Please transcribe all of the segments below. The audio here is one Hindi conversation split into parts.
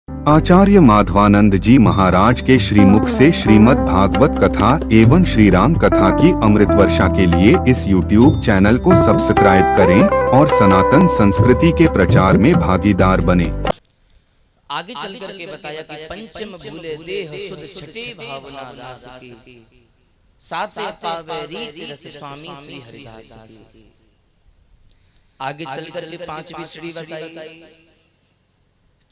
आचार्य माधवानंद जी महाराज के श्रीमुख से श्रीमद् भागवत कथा एवं श्री राम कथा की अमृत वर्षा के लिए इस YouTube चैनल को सब्सक्राइब करें और सनातन संस्कृति के प्रचार में भागीदार बने। आगे चल करके बताया कि पंचम भूले देह सुध छठे भावना रास की, साते पावे रीत रस स्वामी श्री हरिदास की। आगे चल करके पांचवी सीढ़ी बताई,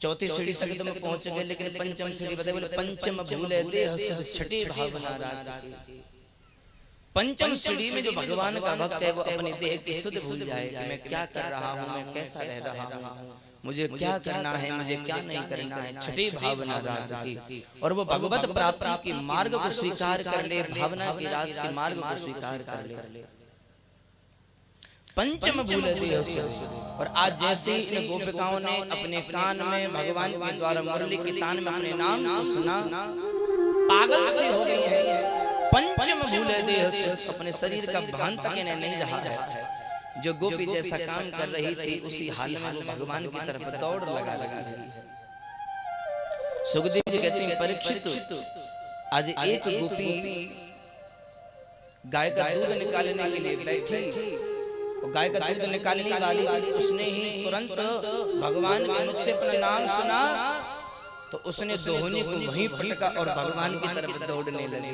चौथी सीढ़ी तक तो पहुंच गए, लेकिन पंचम सीढ़ी बताई, बोले पंचम भूले देह सुध छठे भावना रास की। पंचम सीढ़ी में जो भगवान का भक्त है वो अपने देह की सुध भूल जाए कि मैं क्या कर रहा हूँ, मैं कैसा रह रहा हूँ, मुझे क्या करना है, मुझे क्या नहीं करना है। छठी भावना रास की, और वो भगवत प्राप्ति के मार्ग को स्वीकार कर ले, भावना के रास के मार्ग को स्वीकार कर ले। पंचम भूले देह सुध। और आज जैसे इन गोपिकाओं ने अपने कान में भगवान के द्वारा मुरली के तान में अपने नाम को सुना, पागल से हो गई है। पंचम भूले देह सुध, अपने शरीर का भान तक इन्हें नहीं रहा है। जो गोपी जैसा काम कर रही थी उसी हाल में वो भगवान की तरफ दौड़ लगा रही है। सुखदेव जी कहते हैं, परीक्षित आज एक गोपी गाय का दूध निकालने के लिए बैठी, गाय का दूध निकालने वाली थी, उसने ही तुरंत भगवान के मुख से अपना नाम सुना तो उसने दोहनी को वहीं पटका और भगवान की तरफ दौड़ने लगी।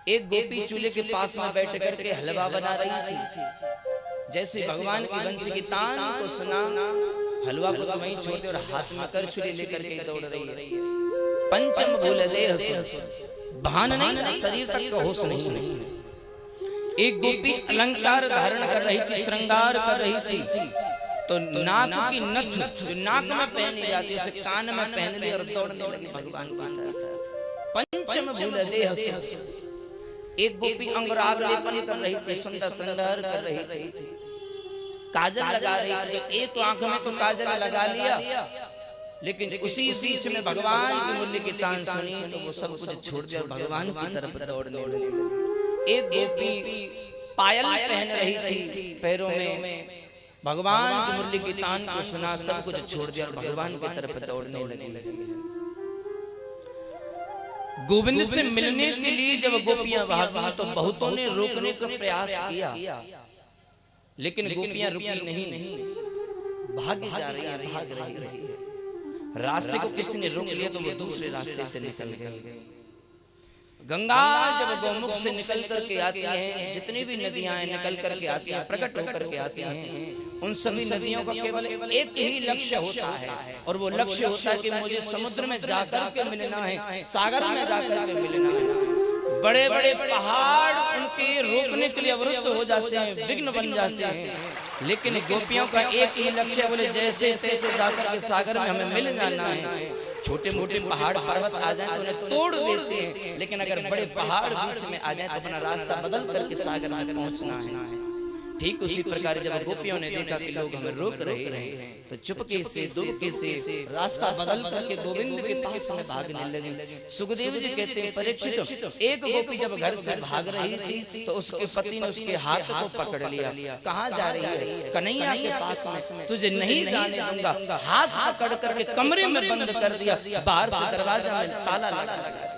एक गोपी चूल्हे के पास में बैठ करके हलवा बना रही थी, जैसे भगवान की बंसी की तान को सुना, हलवा को तो वहीं छोड़ते और हाथ में करछुली लेकर के दौड़ रही है। पंचम भूले देह सुध, भान नहीं, शरीर तक का होश नहीं। एक गोपी अलंकार धारण कर रही थी, श्रृंगार कर रही थी, तो नाक की नथ जो नाक में पहनी जाती है उसे कान में पहन ली और दौड़ने लगी भगवान की तरफ। पंचम भूले देह सुध। एक गोपी अंगराग लेपन कर रही थी, सुंदर श्रृंगार कर रही थी, काजल लगा रही थी, तो एक आंख में तो काजल लगा लिया, लेकिन उसी बीच में भगवान की मुरली की तान सुनी तो वो सब कुछ छोड़ दिया और भगवान की तरफ दौड़ने लगी। एक गोपी पायल पहन रही थी पैरों में, भगवान की मुरली की तान को सुना, सब कुछ छोड़ दिया और भगवान की तरफ दौड़ने लगी। गोविंद से मिलने के लिए जब गोपियां भागी तो बहुतों ने रोकने का प्रयास किया, लेकिन गोपियां रुकी नहीं, भागी जा रही है, भाग रही है। रास्ते को किसी ने रोक लिया तो वो दूसरे रास्ते से निकल गई। गंगा जब गौमुख से निकल करके आती हैं, जितनी भी नदियां निकल करके आती हैं, प्रकट होकर के आती हैं, उन सभी नदियों का केवल एक ही लक्ष्य होता है, और वो लक्ष्य होता है कि मुझे समुद्र में जाकर के मिलना है, सागर में जाकर के मिलना है। बड़े बड़े पहाड़ उनके रोकने के लिए अवरुद्ध हो जाते हैं, विघ्न बन जाते हैं, लेकिन गोपियों का एक ही लक्ष्य, बोले जैसे तैसे जाकर के सागर में हमें मिल जाना है। छोटे मोटे पहाड़ पर्वत आ जाएं तो उन्हें तोड़ देते हैं, लेकिन अगर बड़े पहाड़ बीच में आ जाएं तो अपना रास्ता बदल करके सागर में पहुंचना है। ठीक उसी प्रकार जब गोपियों ने देखा कि लोग हमें रोक रहे हैं तो चुपके से दुबके से रास्ता बदल करके गोविंद के पास में भागने लगे। सुखदेव जी कहते हैं, परीक्षित एक गोपी जब घर से भाग रही थी तो उसके पति ने उसके हाथ को पकड़ लिया। कहाँ जा रही है? कन्हैया के पास में, तुझे नहीं जाने दूंगा। हाथ पकड़ करके कमरे में बंद कर दिया, बाहर से दरवाजा में ताला लगा दिया।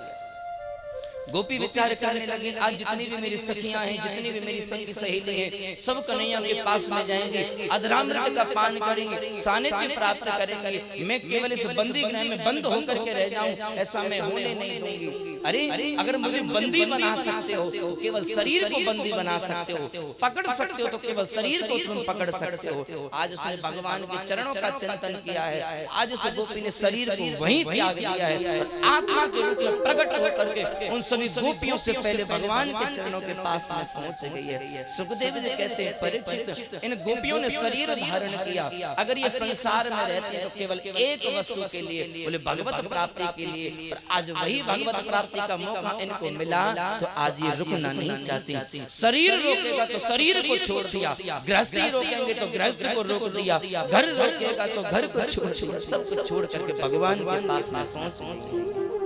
गोपी विचार करने लगे, आज जितनी भी मेरी सखियां हैं, जितनी भी मेरी संगी सहेली हैं, सब कन्हैया के पास में जाएंगे, अधरामृत का पान करेंगे, सानिध्य प्राप्त करेंगे। मैं केवल इस बंदी गृह में बंद होकर के रह जाऊं, ऐसा मैं होने नहीं दूंगी। अरे अगर मुझे बंदी बना सकते हो तो केवल शरीर को बंदी बना सकते हो, पकड़ सकते हो तो केवल शरीर को तुम पकड़ सकते हो। आज उसने भगवान के चरणों का चिंतन किया है, आज उस गोपी ने शरीर को वहीं त्याग दिया है और आत्मा के रूप में प्रकट होकर के उन सभी गोपियों से पहले भगवान के चरणों के पास में पहुंच गई है। सुखदेव जी कहते हैं, परीक्षित इन गोपियों ने शरीर धारण किया, अगर ये संसार में रहते तो केवल एक वस्तु के लिए, बोले भगवत प्राप्ति के लिए, और आज वही भगवत प्राप्ति का मौका इनको मिला तो आज ये रुकना नहीं चाहती। शरीर रोकेगा तो शरीर को छोड़ दिया, गृहस्थी रोकेंगे तो गृहस्थ को रोक दिया, घर रोकेगा तो घर को छोड़ दिया, सब कुछ छोड़ करके भगवान के पास में पहुंच गए।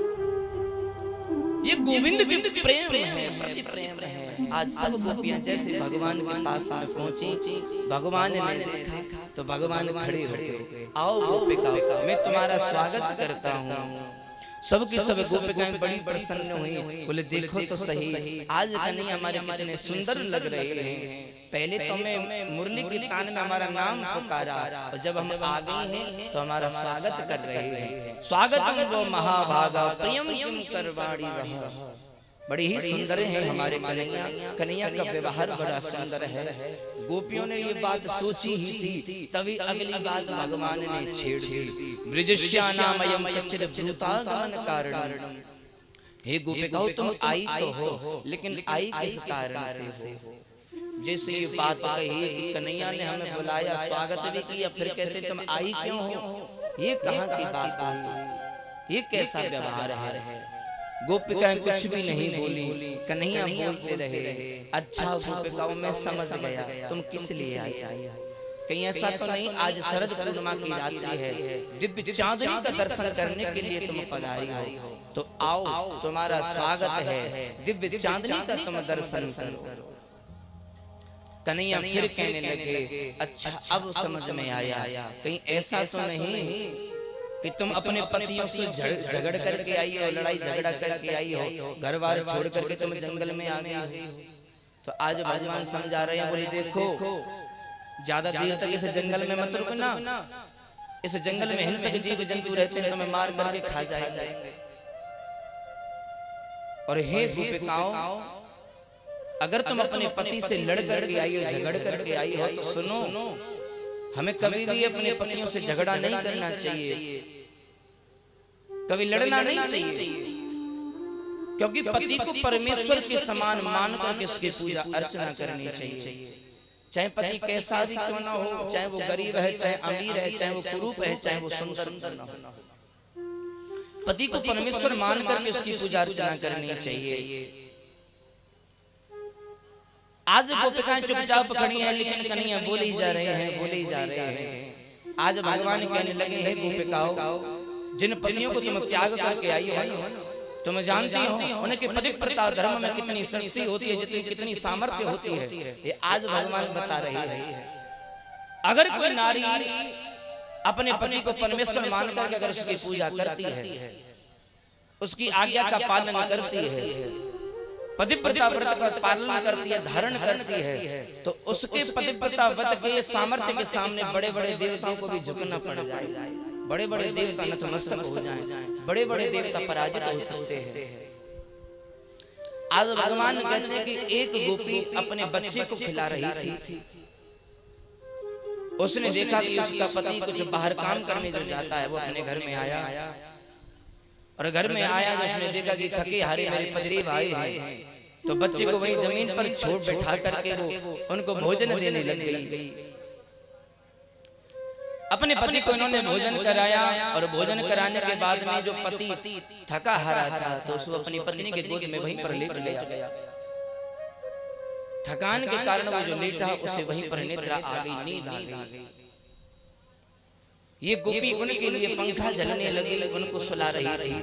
ये गोविंद के प्रेम है, प्रति प्रेम है। आज सब गोपियां जैसे भगवान के पास में पहुंची, भगवान ने देखा तो भगवान खड़े हो गए, आओ गोपिका मैं तुम्हारा स्वागत करता हूँ। सबकी सब गोपिकाएं बड़ी प्रसन्न हुई, बोले देखो तो सही आज कन्हैया हमारे कितने सुंदर लग रहे हैं। पहले तो हमें मुरली के तान में हमारा नाम पुकारा और जब हम आ गए हैं तो हमारा स्वागत कर रहे हैं। स्वागत वो महाभागा प्रियम किम करवाड़ी रहा। बड़ी ही सुंदर है हमारे कन्हैया, कन्हैया का व्यवहार बड़ा सुंदर है। गोपियों ने ये बात सोची ही थी, तभी अगली बात भगवान ने छेड़ दी। ब्रजश्यानामयम कच्चिद भूतागमन कारणम। हे गोपिकाओं तुम आई तो हो, लेकिन आई किस कारण से हो? जैसे ये बात कही कि कन्हैया ने हमें बुलाया, स्वागत भी किया, फिर कहते तुम आई क्यों हो? ये कहाँ की बात है? ये कैसा व्यवहार है? गोपिकाएं कुछ भी नहीं बोली, कन्हैया बोलते रहे। अच्छा गोपिकाओं मैं समझ गया तुम किस लिए आई। कहीं ऐसा तो नहीं आज शरद पूर्णिमा की रात्रि है, दिव्य चांदनी का दर्शन करने के लिए तुम पधारी हो, तो आओ तुम्हारा स्वागत है, दिव्य चांदनी का तुम दर्शन करो। कन्हैया फिर कहने लगे अच्छा अब समझ में आया, कहीं ऐसा तो नहीं कि तुम अपने पतियों से झगड़ करके आई हो, लड़ाई झगड़ा करके आई हो, घर बार छोड़ करके तुम जंगल में आ गई हो। तो आज भगवान समझा रहे हैं, बोले देखो ज्यादा देर तक इस जंगल में मत रुकना, इस जंगल में हिंसक जीव जंतु रहते हैं, तुम्हें मार करके खा जाएंगे। और हे गोपिकाओं अगर तुम अपने पति से लड़ करके आई हो, झगड़ करके आई हो, तो सुनो हमें कभी भी अपने पतियों से झगड़ा नहीं करना चाहिए, कभी लड़ना नहीं चाहिए, क्योंकि पति को परमेश्वर के समान मान करके उसकी पूजा अर्चना करनी चाहिए। चाहे पति कैसा भी क्यों ना हो, चाहे वो गरीब है, चाहे अमीर है, चाहे वो कुरूप है, चाहे वो सुंदर न हो, पति को परमेश्वर मान करके उसकी पूजा अर्चना करनी चाहिए। आज गोपिकाएं चुपचाप खड़ी हैं, लेकिन कन्हैया बोले ही जा रहे हैं, बोले ही जा रहे हैं। आज भगवान कहने लगे हैं गोपिकाओं जिन पतियों को तुम त्याग करके आई हो, तुम जानती हो उनके पतिव्रता धर्म में कितनी शक्ति होती है, जितनी कितनी सामर्थ्य होती है, ये आज भगवान बता रहे हैं। अगर कोई नारी अपने पति को परमेश्वर मान करके अगर उसकी पूजा करती है, उसकी आज्ञा का पालन करती है, पतिव्रता व्रत का पालन करती है, धारण करती है, तो उसके पतिव्रता व्रत के सामर्थ्य के सामने बड़े बड़े देवताओं को भी झुकना पड़ जाए, बड़े बड़े देवता नतमस्तक हो जाएं, बड़े बड़े देवता पराजित हो सकते हैं। आज भगवान कहते हैं कि एक गोपी अपने बच्चे को खिला रही थी, उसने देखा कि उसका पति कुछ बाहर काम करने जो जाता है, वो अपने घर में आया और घर में आया जब उसने देखा कि थके हारे मेरे पति भाई हैं, तो बच्चे को वहीं जमीन पर छोड़ बैठा करके वो उनको भोजन देने लग गई। अपने पति को इन्होंने भोजन कराया और भोजन कराने के बाद में जो पति थका हारा था, तो उसको अपनी पत्नी के गोद में वहीं पर लेट गया। थकान के कारण वो जो लेटा उसे वहीं पर निद्रा आ गई, नींद आ गई। ये गोपी उनके लिए पंखा जलने लगी, उनको सुला रही थी,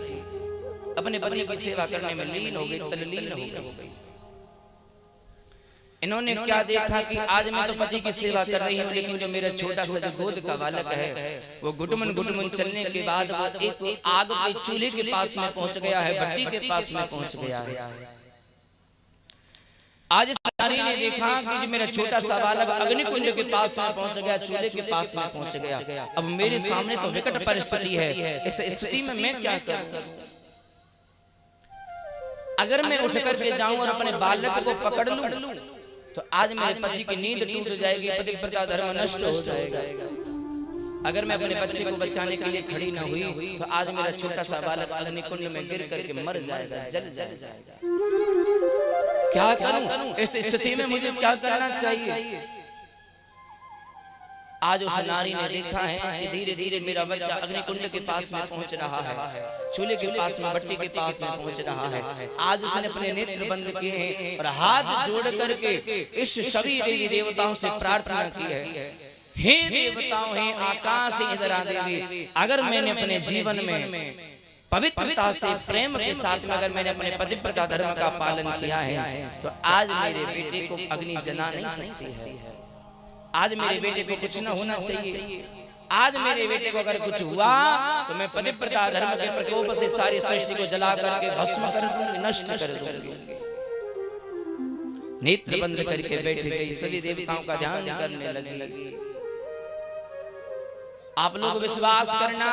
अपने पति की सेवा करने में लीन हो गई, तल्लीन हो गई। इन्होंने क्या देखा कि आज मैं तो पति की सेवा कर रही हूँ, लेकिन जो मेरा छोटा सा जो गोद का बालक है वो घुटमन घुटमन चलने के बाद वो एक आग के चूल्हे के पास में पहुंच गया है, भट्टी के पास में पहुंच गया है। आज इस नारी ने देखा कि जो मेरा छोटा सा बालक अग्निकुंड के पास में पहुंच गया, चूल्हे के पास में पहुंच गया, अब मेरे सामने तो विकट परिस्थिति है, इस स्थिति में मैं क्या करूं? अगर मैं उठ करके जाऊं और अपने बालक को पकड़ लूं तो आज मेरे पति की नींद टूट जाएगी, पतिव्रता धर्म नष्ट हो जाएगा। अगर मैं अपने बच्चे को बचाने के लिए खड़ी ना हुई तो आज मेरा छोटा सा बालक अग्निकुंड में गिर करके मर जाएगा, जल जाएगा। क्या करूं? इस स्थिति में मुझे क्या करना चाहिए? आज उस नारी ने देखा है कि धीरे धीरे मेरा बच्चा अग्निकुंड के पास में पहुंच रहा है, चूल्हे के पास में, भट्टी के पास में पहुंच रहा है। आज उसने अपने नेत्र बंद किए हैं और हाथ जोड़ करके इस सभी देवी देवताओं से प्रार्थना की है, हे देवताओं, हे आकाश, हे इंद्रा देवी, अगर मैंने अपने जीवन में पवित्रता से प्रेम के साथ में अगर मैंने अपने पतिव्रता धर्म का पालन किया है तो आज मेरे बेटे को अग्नि जला नहीं सकती है। आज मेरे बेटे को कुछ न होना चाहिए। आज मेरे बेटे को अगर कुछ हुआ तो मैं पतिव्रता धर्म के प्रकोप से सारी सृष्टि को जला करके भस्म कर दूंगी, नष्ट कर दूंगी। नेत्र बंद करके बैठ गई, सभी देवताओं का ध्यान करने लगी। आप लोग विश्वास करना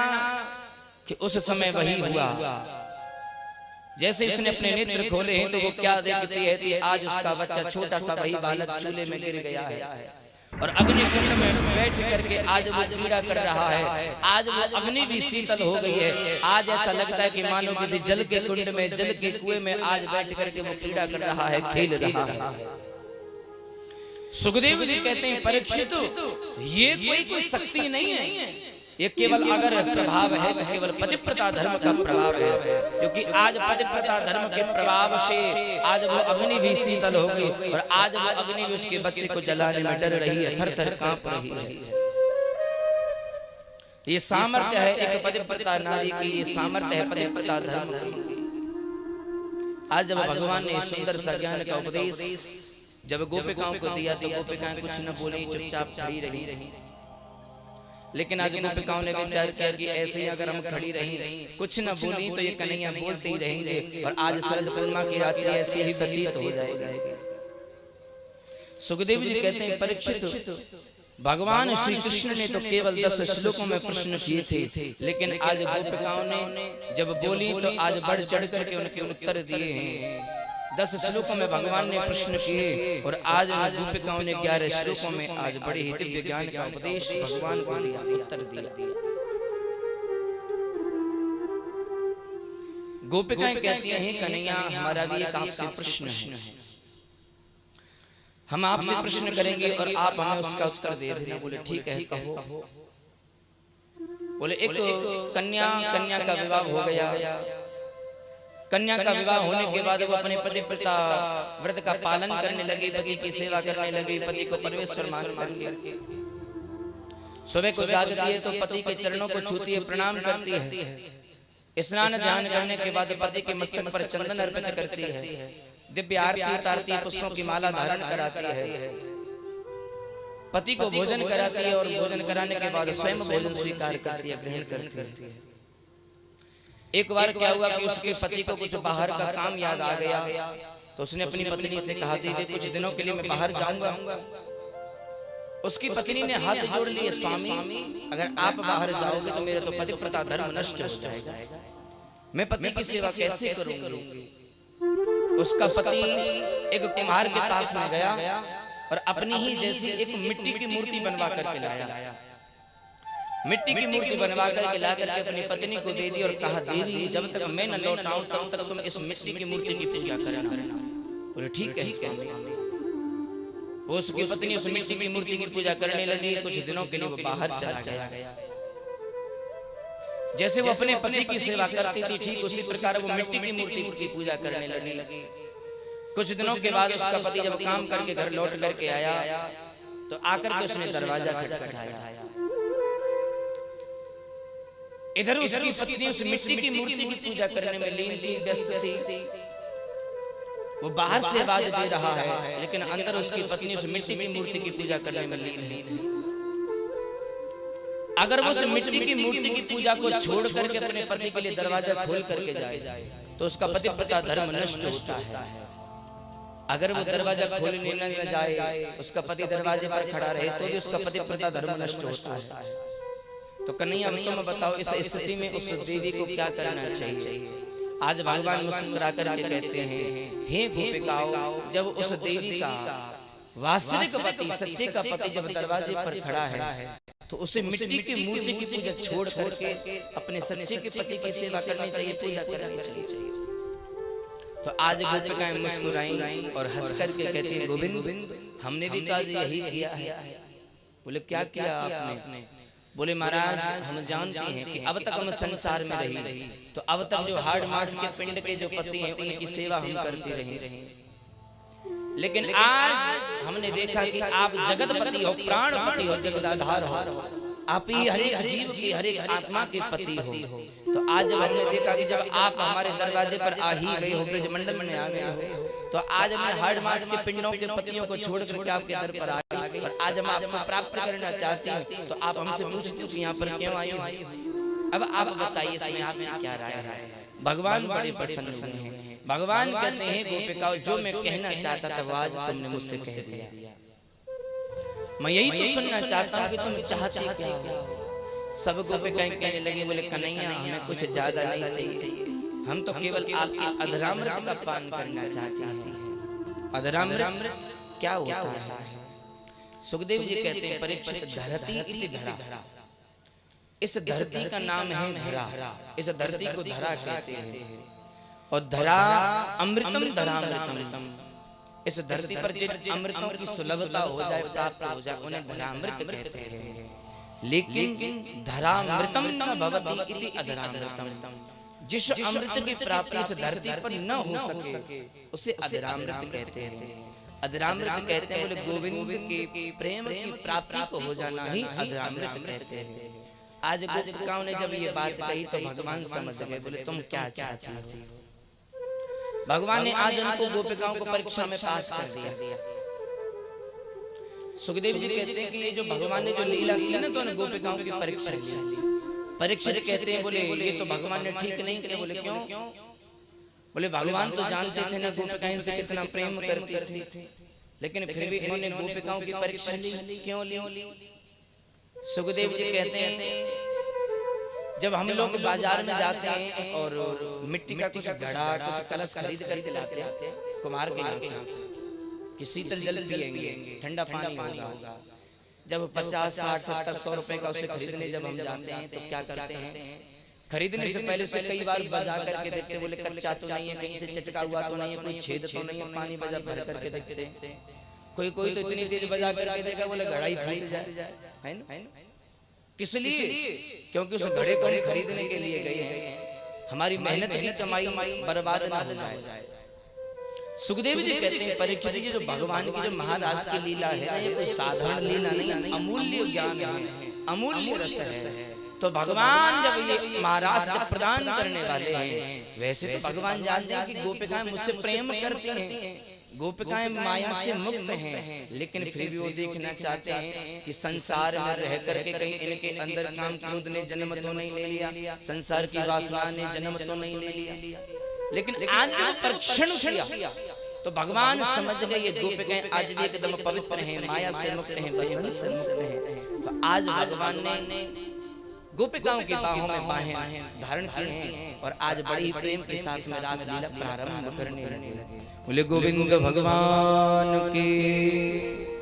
कि उस समय वही हुआ। जैसे इसने अपने नेत्र खोले हैं तो वो क्या देखती है कि आज उसका बच्चा छोटा सा वही बालक चूल्हे में गिर गया है और अग्नि कुंड में बैठ करके आज वो क्रीड़ा कर रहा है। आज वो अग्नि भी शीतल हो गई है। आज ऐसा लगता है कि मानो किसी जल के कुंड में, जल के कुएं में आज बैठ करके वो क्रीड़ा कर रहा है, खेल रहा है। सुखदेव जी कहते हैं परीक्षित, ये कोई शक्ति नहीं है, ये केवल अगर प्रभाव है तो केवल पतिव्रता धर्म का प्रभाव है। क्योंकि आज पतिव्रता धर्म के प्रभाव से आज वो अग्नि भी शीतल हो गई और आज वो अग्नि भी उसके बच्चे को जलाने में डर रही है, थर थर कांप रही है। ये सामर्थ्य है एक पतिव्रता नारी की, ये सामर्थ्य है पतिव्रता धर्म की। आज जब भगवान ने सुंदर सा ज्ञान का उपदेश जब गोपिकाओं को दिया तो गोपिकाएं कुछ न बोली, चुपचाप खड़ी रही। लेकिन आज गोपिकाओं ने विचार किया कि ऐसे ही अगर हम खड़ी रही, कुछ न बोली, तो ये कन्हैया बोलते ही रहेंगे और आज शरद पूर्णिमा की रात्रि ऐसी ही व्यतीत हो जाएगी। सुखदेव जी कहते हैं परीक्षित, भगवान श्री कृष्ण ने तो केवल 10 श्लोकों में प्रश्न किए थे, लेकिन आज गोपिकाओं ने जब बोली तो आज बढ़ चढ़ करके उनके उत्तर दिए हैं। 10 श्लोकों में भगवान ने प्रश्न किए और आज गोपिकाओं ने 11 श्लोकों में आज बड़े ही दिव्य ज्ञान का उपदेश भगवान को दिया, उत्तर दिया। गोपिकाएं कहती हैं कन्हैया हमारा भी एक आपसे प्रश्न है, हम आपसे प्रश्न करेंगे और आप हमें उसका उत्तर दे देना। बोले ठीक है कहो। बोले एक कन्या का विवाह हो गया। कन्या का विवाह होने के बाद वो अपने पतिव्रता व्रत का पालन करने लगी, पति की सेवा करने लगी, पति को परमेश्वर मान करके सुबह को जागती है तो पति के चरणों को छूती है, प्रणाम करती है। स्नान ध्यान करने के बाद पति के मस्तक पर चंदन अर्पित करती है, दिव्य आरती उतारती है, पुष्पों की माला धारण कराती है, पति को भोजन कराती है और भोजन कराने के बाद स्वयं भोजन स्वीकार करती है, ग्रहण करती है। एक बार क्या हुआ कि उसके पति को कुछ बाहर का काम याद आ गया तो उसने अपनी पत्नी से कहा दीदी कुछ दिनों के लिए मैं बाहर जाऊंगा। उसकी पत्नी ने हाथ जोड़ लिए, स्वामी अगर आप बाहर जाओगे तो मेरा तो पतिव्रता धर्म नष्ट हो जाएगा, मैं पति की सेवा कैसे करूंगी। उसका पति एक कुम्हार के पास में गया और अपनी ही जैसी एक मिट्टी की मूर्ति बनवा करके लाया। मिट्टी की मूर्ति बनवा करके ला करके अपनी पत्नी को दे दी और कहा देवी जब तक मैं न लौट आऊं तब तक तुम इस मिट्टी की मूर्ति की पूजा करना। बोले ठीक है स्वामी। वो उसकी पत्नी उस मिट्टी की मूर्ति की पूजा करने लगी। कुछ दिनों के लिए वो बाहर चला गया। जैसे वो अपने पति की सेवा करती थी ठीक उसी प्रकार वो मिट्टी की मूर्ति की पूजा करने लगी। कुछ दिनों के बाद उसका पति जब काम करके घर लौट करके आया तो आकर के उसने दरवाजा खटखटाया। इधर उसकी पत्नी उस मिट्टी की मूर्ति की पूजा करने में लीन थी, व्यस्त थी। वो बाहर से आवाज दे रहा है लेकिन अंदर उसकी पत्नी उस मिट्टी की मूर्ति की पूजा करने में लीन है। अगर वो उस मिट्टी की मूर्ति की पूजा को छोड़ करके अपने पति के लिए दरवाजा खोल करके जाए तो उसका पतिव्रता धर्म नष्ट होता है। अगर वो दरवाजा खोलने न जाए, उसका पति दरवाजे पर खड़ा रहे तो भी उसका पतिव्रता धर्म नष्ट होता है। तो कन्हैया तुम बताओ इस स्थिति में उस देवी को क्या करना चाहिए। आज भगवान मुस्कुरा करके कहते हैं हे गोपिकाओं, जब उस देवी का वास्तविक पति सच्चे का पति जब दरवाजे पर खड़ा है तो उसे मिट्टी की मूर्ति की पूजा छोड़ करके अपने सच्चे के पति की सेवा करनी चाहिए, पूजा करनी चाहिए। तो आज गोपिकाएं मुस्कुराई और हंस करके कहती हैं गोविंद हमने भी तो आज यही किया है। बोले क्या किया आपने। बोले महाराज हम जानते हैं कि अब तक हम संसार में रही तो अब तक जो हाड़ मांस के पिंड के जो पति हैं उनकी सेवा हम करते रहे, लेकिन आज हमने देखा कि आप जगतपति हो, प्राणपति हो, जगदाधार हो, आप ही हर एक जीव की, हर एक आत्मा के पति हो। तो आज जब हमने देखा कि जब आप हमारे दरवाजे पर आ ही गए हो, ब्रजमंडल में आ गए हो, तो आज हमने हाड़ मास के पिंडों के पतियों को छोड़ करके आपके दर पर आ गए और आज हम आपको प्राप्त करना चाहते हैं। तो आप हमसे पूछते हो कि यहाँ पर क्यों आई हो? अब आप बताइए इसमें आपकी क्या राय है? भगवान बड़े प्रसन्न हुए हैं। भगवान कहते हैं गोपिकाओं, जो मैं कहना चाहता था वो आज तुमने मुझसे कह दिया। मैं यही तो सुनना चाहता हूँ कि तुम चाहते क्या हो। सब गोपिकाएं कहने लगे, बोले कन्हैया हमें कुछ ज्यादा नहीं चाहिए, हम तो केवल आपके अधरामृत का पान करना चाहते हैं। अधरामृत क्या होता है? सुखदेव जी कहते हैं परीक्षित, धरती इति धरा, इस धरती का नाम है धरा, इस धरती को धरा कहते हैं। और धरा अमृतम धरामृतम, इस धरती पर जिन अमृतों की सुलभता हो जाए, प्राप्त हो जाए, उन्हें धरामृत कहते हैं। लेकिन धरामृतम न भवति इति अधरामृतम, जिस अमृत की प्राप्ति इस धरती पर न हो सके उसे अधरामृत कहते हैं। अधरामृत कहते हैं बोले गोविंद के प्रेम की प्राप्ति को हो जाना ही अधरामृत कहते हैं। आज गोपिकाओं ने जब ये बात कही तो भगवान समझ गए, बोले तुम क्या चाहती हो? भगवान ने आज उनको गोपिकाओं को परीक्षा में पास कर दिया। सुखदेव जी कहते हैं कि ये जो भगवान ने जो लीला की ना, तो उन्हें गोपिकाओं की परीक्षा ली। परीक्षित कहते हैं बोले ये तो भगवान ने ठीक नहीं किया। बोले क्यों? बोले भगवान तो जानते थे ना गोपिकाएं से कितना प्रेम करते थे, लेकिन फिर भी इन्होंने गोपिकाओं की परीक्षा ली। क्यों ली? सुखदेव जी कहते हैं जब हम लोग बाजार में जाते हैं और मिट्टी का कुछ घड़ा, कुछ कलश खरीद कर लाते हैं कुम्हार के यहाँ से कि शीतल जल पिएंगे, ठंडा पानी होगा। जब 50, 60, 70, 100 रुपए का उसे खरीदने जब हम जाते हैं तो क्या करते हैं? खरीदने से पहले से कई बार बजा करके देखते, बोले कच्चा तो नहीं है, कहीं से चटका हुआ तो नहीं है, कोई छेद तो नहीं है, पानी बजा भर करके देखते। कोई तो इतनी तेज बजा करके देखा बोले घड़ा ही फूट जाए, है ना? किस लिए? क्योंकि उस घड़े को हम खरीदने के लिए गए हैं, हमारी मेहनत की कमाई बर्बाद ना हो जाए। सुखदेव जी कहते हैं परीक्षित जी, जो भगवान की जो महाराज की लीला है ना, ये कोई साधारण लीला नहीं, अमूल्य ज्ञान है, अमूल्य रस है। तो भगवान जब ये महाराज को प्रदान करने वाले हैं, वैसे तो भगवान जानते हैं कि गोपिकाएं मुझसे प्रेम करती हैं, गोपिकाएं माया से मुक्त हैं, लेकिन फिर भी वो देखना चाहते हैं कि संसार में रह करके कहीं इनके अंदर काम क्रोध ने जन्म तो नहीं ले लिया, संसार की वासना ने जन्म तो नहीं ले लिया। लेकिन आज जब परीक्षण किया तो भगवान समझ गए ये गोपिकाएं आज भी एकदम पवित्र हैं, माया से मुक्त हैं, बंधन से मुक्त हैं। तो आज भगवान ने गोपिकाओं की बाहों में बाहें धारण की हैं और आज बड़ी प्रेम के साथ में रास लीला प्रारंभ करने लगे। बोले गोविंद भगवान की